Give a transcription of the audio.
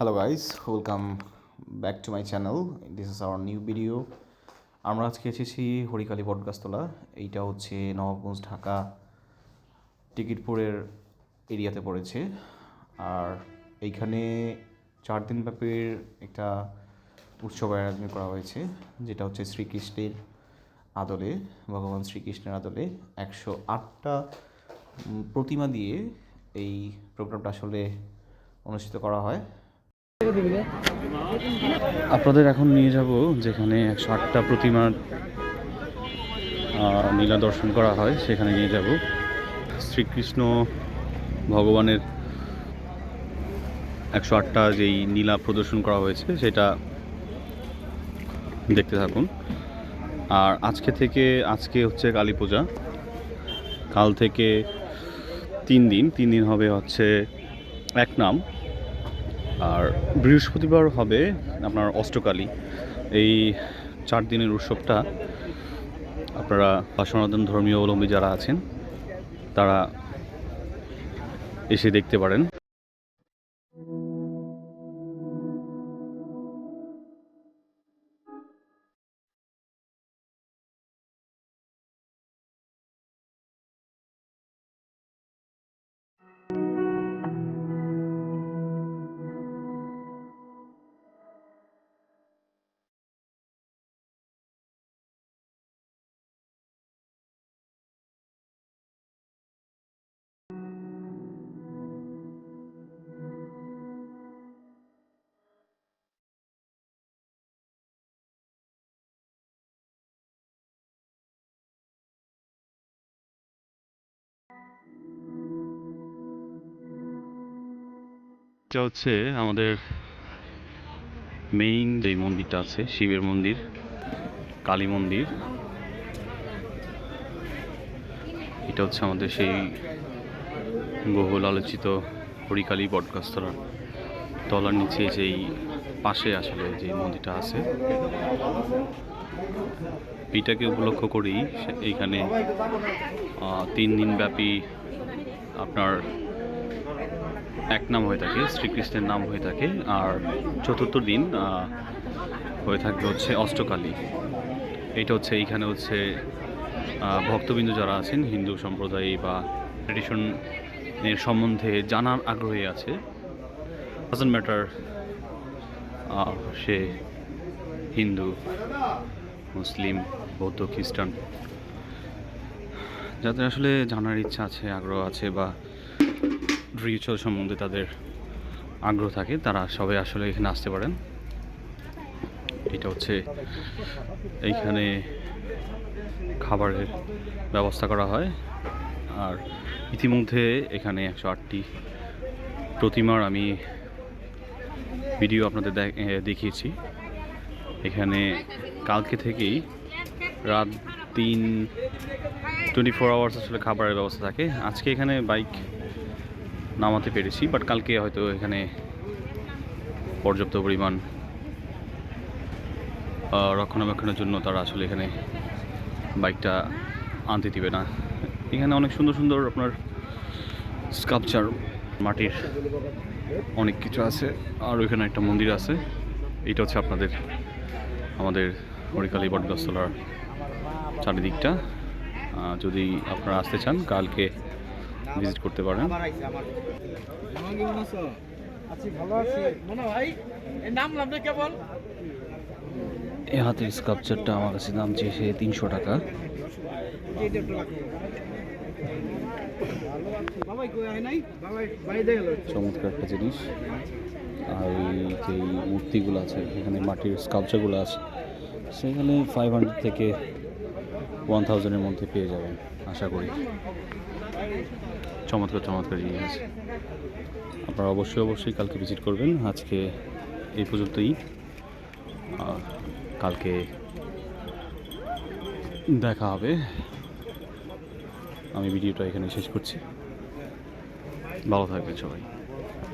Hello guys, welcome back to my channel. This is our new video. আমরা আজকে এসেছি হরিকালী বটগাছতলা। এইটা হচ্ছে নবাবগঞ্জ, ঢাকা টিকিটপুরের এরিয়াতে পড়েছে। আর এইখানে 4 দিন ব্যাপীর একটা উৎসবের আয়োজন করা হয়েছে, যেটা হচ্ছে শ্রীকৃষ্ণের আদলে, ভগবান শ্রীকৃষ্ণের আদলে 108টা প্রতিমা দিয়ে এই প্রোগ্রামটা আসলে অনুষ্ঠিত করা হয়। আপনাদের এখন নিয়ে যাব যেখানে 108টা প্রতিমার নীলা দর্শন করা হয়, সেখানে নিয়ে যাব। শ্রীকৃষ্ণ ভগবানের 108টা যেই নীলা প্রদর্শন করা হয়েছে সেটা দেখতে থাকুন। আর আজকে হচ্ছে কালী পূজা। কাল থেকে 3 দিন হবে হচ্ছে এক নাম, আর বৃহস্পতিবার হবে আপনার অষ্টকালী। এই 4 দিনের উৎসবটা আপনারা সনাতন ধর্মীয় অবলম্বী যারা আছেন তারা এসে দেখতে পারেন। এটা হচ্ছে আমাদের মেইন যে মন্দিরটা আছে, শিবের মন্দির, কালী মন্দির। এটা হচ্ছে আমাদের সেই বহুল আলোচিত হরিকালী বটগাছতলার তলার নিচে যেই পাশে আসলে যে মন্দিরটা আছে, এইটাকে উপলক্ষ করেই এইখানে 3 দিন ব্যাপী আপনার এক নাম হয়ে থাকে, শ্রীকৃষ্ণের নাম হয়ে থাকে। আর চতুর্থ দিন হয়ে থাকবে হচ্ছে অষ্টকালী। এইটা হচ্ছে এইখানে হচ্ছে ভক্তবৃন্দ যারা আছেন হিন্দু সম্প্রদায় বা ট্রেডিশনের সম্বন্ধে জানার আগ্রহী আছে, ডাজন্ট ম্যাটার সে হিন্দু, মুসলিম, বৌদ্ধ, খ্রিস্টান, যাদের আসলে জানার ইচ্ছা আছে, আগ্রহ আছে বা রিচুয়াল সম্বন্ধে তাদের আগ্রহ থাকে, তারা সবাই আসলে এখানে আসতে পারেন। এটা হচ্ছে এইখানে খাবারের ব্যবস্থা করা হয়। আর ইতিমধ্যে এখানে 108টি প্রতিমার আমি ভিডিও আপনাদের দেখিয়েছি। এখানে কালকে থেকেই রাত 24 আওয়ার্স আসলে খাবারের ব্যবস্থা থাকে। আজকে এখানে বাইক নামাতে পেরেছি, বাট কালকে হয়তো এখানে পর্যাপ্ত পরিমাণ রক্ষণাবেক্ষণের জন্য তারা আসলে এখানে বাইকটা আনতে দিবে না। এখানে অনেক সুন্দর সুন্দর আপনার স্কাল্পচার, মাটির অনেক কিছু আছে। আর ওইখানে একটা মন্দির আছে। এইটা হচ্ছে আমাদের হরিকালী বটগাছতলার চারিদিকটা। যদি আপনারা আসতে চান কালকে ভিজিট করতে পারেন। এই হাতের স্কাল্পচারটা আমার কাছে দাম চেয়েছে 300 টাকা। চমৎকার একটা জিনিস। আর এই যে মূর্তিগুলো আছে, এখানে মাটির স্কাল্পচারগুলো আছে, সেখানে 500 থেকে 1000-এর মধ্যে পেয়ে যাবেন আশা করি। চমৎকার চমৎকার জিনিস। আপনারা অবশ্যই কালকে ভিজিট করবেন। আজকে এই পর্যন্তই, কালকে দেখা হবে। আমি ভিডিওটা এখানে শেষ করছি। ভালো থাকবেন সবাই।